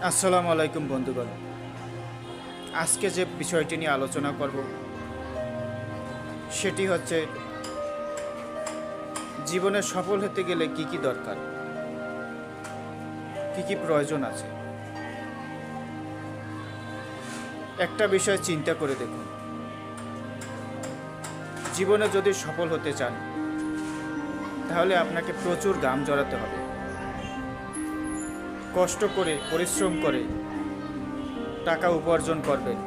আসসালামু আলাইকুম বন্ধুগণ। আজকে যে বিষয়টি নিয়ে আলোচনা করব সেটি হচ্ছে জীবনে সফল হতে গেলে কি কি দরকার, কি কি প্রয়োজন আছে। একটা বিষয় চিন্তা করে দেখুন, জীবনে যদি সফল হতে চান তাহলে আপনাকে প্রচুর ঘাম ঝরাতে হবে, কষ্ট করে পরিশ্রম করে টাকা উপার্জন করবেন।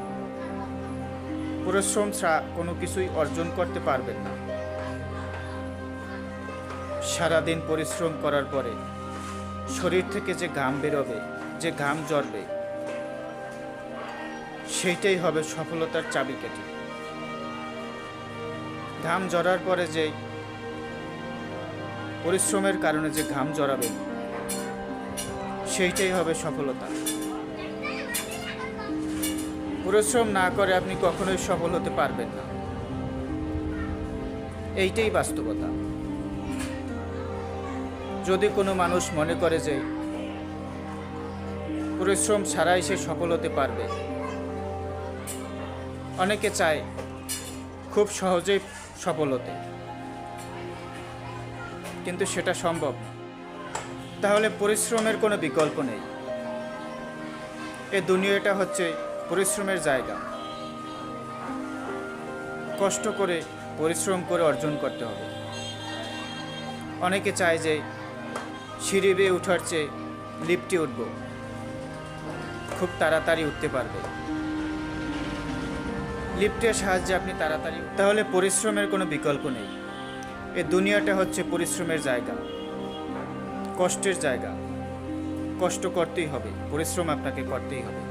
পরিশ্রম ছাড়া কোনো কিছুই অর্জন করতে পারবেন না। সারাদিন পরিশ্রম করার পরে শরীর থেকে যে ঘাম বেরোবে, যে ঘাম ঝরবে, সেইটাই হবে সফলতার চাবিকাঠি। ঘাম ঝরার পরে যে পরিশ্রমের কারণে যে ঘাম ঝরাবেন, সেইটাই হবে সফলতা। পরিশ্রম না করে আপনি কখনোই সফল হতে পারবেন না, এইটাই বাস্তবতা। যদি কোনো মানুষ মনে করে যে পরিশ্রম ছাড়াই সে সফল হতে পারবে, অনেকে চায় খুব সহজেই সফল হতে, কিন্তু সেটা সম্ভব না। তাহলে পরিশ্রমের কোনো বিকল্প নেই। এ দুনিয়াটা হচ্ছে পরিশ্রমের জায়গা। কষ্ট করে পরিশ্রম করে অর্জন করতে হবে। অনেকে চায় যে সিঁড়ি বেয়ে ওঠার চেয়ে লিফটে উঠব, খুব তাড়াতাড়ি উঠতে পারবে। লিফটের সাহায্যে আপনি তাড়াতাড়ি, তাহলে পরিশ্রমের কোনো বিকল্প নেই। এ দুনিয়াটা হচ্ছে পরিশ্রমের জায়গা, কষ্টের জায়গা। কষ্ট করতেই হবে, পরিশ্রম আপনাকে করতেই হবে।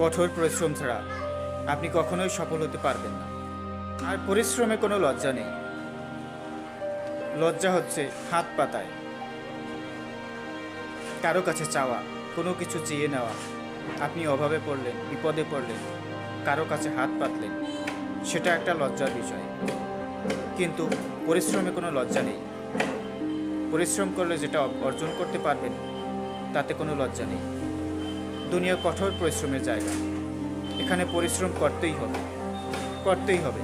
কঠোর পরিশ্রম ছাড়া আপনি কখনোই সফল হতে পারবেন না। আর পরিশ্রমে কোনো লজ্জা নেই। লজ্জা হচ্ছে হাত পাতায় কারো কাছে চাওয়া, কোনো কিছু চেয়ে নেওয়া। আপনি অভাবে পড়লেন, বিপদে পড়লেন, কারো কাছে হাত পাতলেন, সেটা একটা লজ্জার বিষয়। কিন্তু পরিশ্রমে কোনো লজ্জা নেই। পরিশ্রম করলে যেটা অর্জন করতে পারবেন, তাতে কোনো লজ্জা নেই। দুনিয়া কঠোর পরিশ্রমের জায়গা। এখানে পরিশ্রম করতেই হবে, করতেই হবে।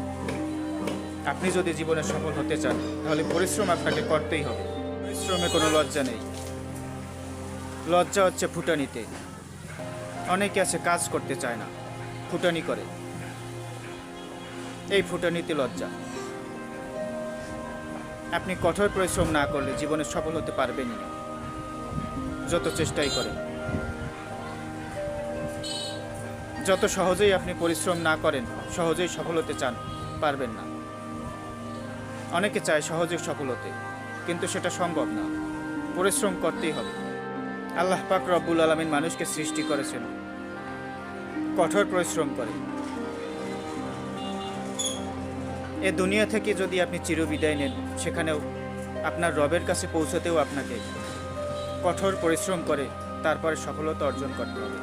আপনি যদি জীবনে সফল হতে চান তাহলে পরিশ্রম আপনাকে করতেই হবে। পরিশ্রমে কোনো লজ্জা নেই। লজ্জা হচ্ছে ফুটানিতে। অনেকে আছে কাজ করতে চায় না, ফুটানি করে। এই ফুটানিতে লজ্জা। আপনি কঠোর পরিশ্রম না করলে জীবনে সফল হতে পারবেনই না, যত চেষ্টাই করেন। যত সহজেই আপনি পরিশ্রম না করেন, সহজেই সফল হতে চান, পারবেন না। অনেকে চায় সহজে সফল হতে, কিন্তু সেটা সম্ভব না। পরিশ্রম করতেই হবে। আল্লাহ পাক রব্বুল আলামিন মানুষকে সৃষ্টি করেছেন কঠোর পরিশ্রম করে। এ দুনিয়া থেকে যদি আপনি চিরবিদায় নেন, সেখানেও আপনার রবের কাছে পৌঁছতেও আপনাকে কঠোর পরিশ্রম করে তারপরে সফলতা অর্জন করতে হবে।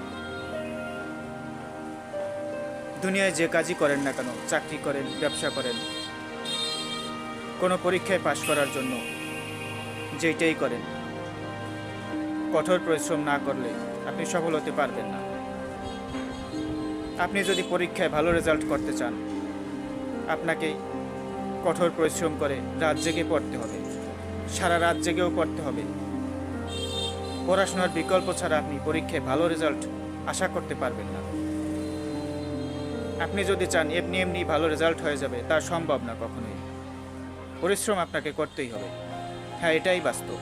দুনিয়ায় যে কাজই করেন না কেন, চাকরি করেন, ব্যবসা করেন, কোনো পরীক্ষায় পাশ করার জন্য যেইটাই করেন, কঠোর পরিশ্রম না করলে আপনি সফল হতে পারবেন না। আপনি যদি পরীক্ষায় ভালো রেজাল্ট করতে চান, আপনাকে কঠোর পরিশ্রম করে রাত জেগে পড়তে হবে, সারা রাত জেগেও পড়তে হবে। পড়াশোনার বিকল্প ছাড়া আপনি পরীক্ষায় ভালো রেজাল্ট আশা করতে পারবেন না। আপনি যদি চান এমনি এমনি ভালো রেজাল্ট হয়ে যাবে, তা সম্ভব না কখনোই। পরিশ্রম আপনাকে করতেই হবে। হ্যাঁ, এটাই বাস্তব।